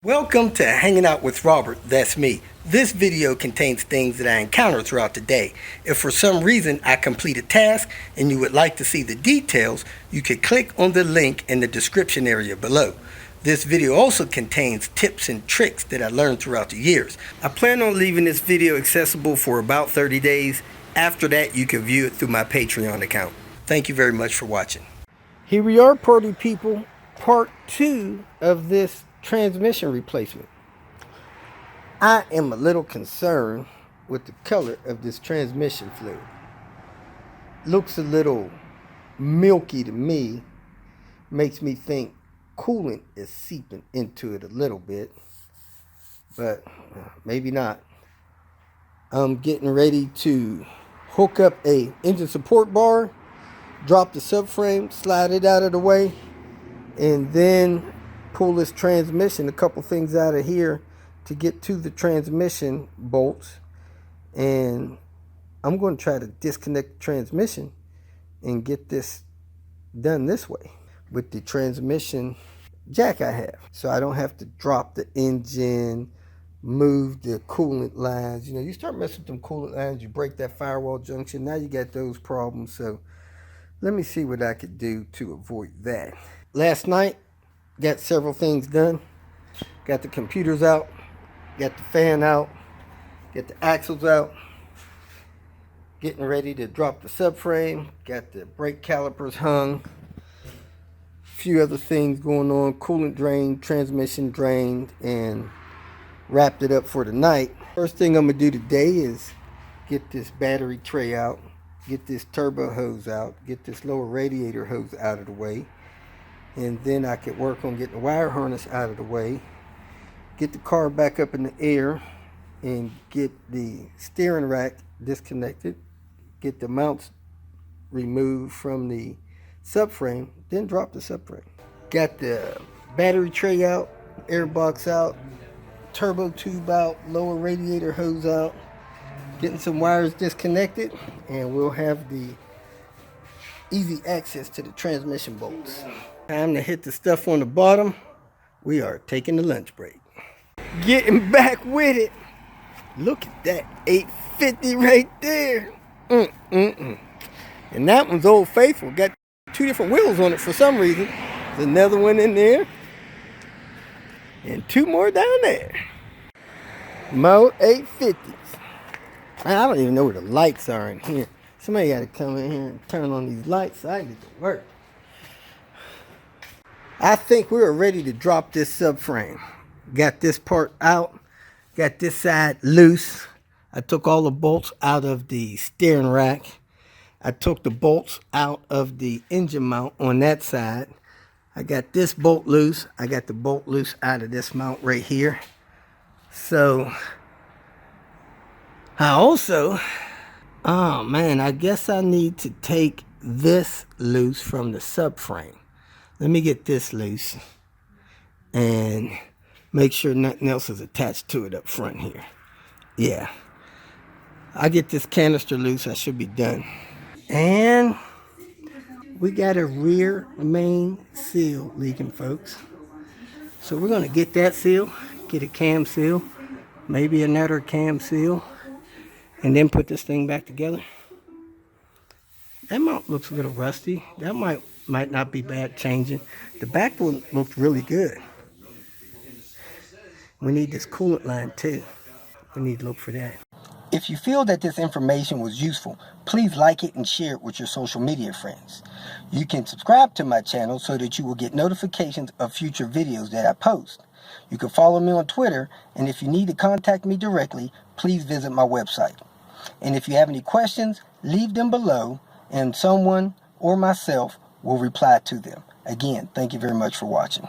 Welcome to Hanging Out with Robert, that's me. This video contains things that I encounter throughout the day. If for some reason I complete a task and you would like to see the details, you can click on the link in the description area below. This video also contains tips and tricks that I learned throughout the years. I plan on leaving this video accessible for about 30 days. After that, you can view it through my Patreon account. Thank you very much for watching. Here we are, party people. Part 2 of this transmission replacement. I am a little concerned with the color of this transmission fluid. Looks a little milky to me. Makes me think coolant is seeping into it a little bit, but maybe not. I'm getting ready to hook up a engine support bar, drop the subframe, slide it out of the way, and then pull this transmission, a couple things out of here to get to the transmission bolts. And I'm going to try to disconnect the transmission and get this done this way with the transmission jack I have, so I don't have to drop the engine, move the coolant lines. You know, you start messing with them coolant lines, you break that firewall junction, now you got those problems. So let me see what I could do to avoid that. Last night, got several things done. Got the computers out, got the fan out, got the axles out, getting ready to drop the subframe, got the brake calipers hung, a few other things going on, coolant drained, transmission drained, and wrapped it up for the night. First thing I'm gonna do today is get this battery tray out, get this turbo hose out, get this lower radiator hose out of the way. And then I could work on getting the wire harness out of the way, get the car back up in the air, and get the steering rack disconnected, get the mounts removed from the subframe, then drop the subframe. Got the battery tray out, air box out, turbo tube out, lower radiator hose out, getting some wires disconnected, and we'll have the easy access to the transmission bolts. Time to hit the stuff on the bottom. We are taking the lunch break. Getting back with it. Look at that 850 right there. And that one's Old Faithful. Got two different wheels on it for some reason. There's another one in there. And two more down there. Mo 850s. I don't even know where the lights are in here. Somebody got to come in here and turn on these lights so I get to work. I think we are ready to drop this subframe. Got this part out. Got this side loose. I took all the bolts out of the steering rack. I took the bolts out of the engine mount on that side. I got this bolt loose. I got the bolt loose out of this mount right here. So, I also, oh man, I guess I need to take this loose from the subframe. Let me get this loose and make sure nothing else is attached to it up front here. Yeah. I get this canister loose, I should be done. And we got a rear main seal leaking, folks. So we're going to get that seal, get a cam seal, maybe another cam seal, and then put this thing back together. That mount looks a little rusty. That might not be bad changing. The back one looked really good. We need this coolant line too. We need to look for that. If you feel that this information was useful, please like it and share it with your social media friends. You can subscribe to my channel so that you will get notifications of future videos that I post. You can follow me on Twitter, and if you need to contact me directly, please visit my website. And if you have any questions, leave them below, and someone or myself will reply to them. Again, thank you very much for watching.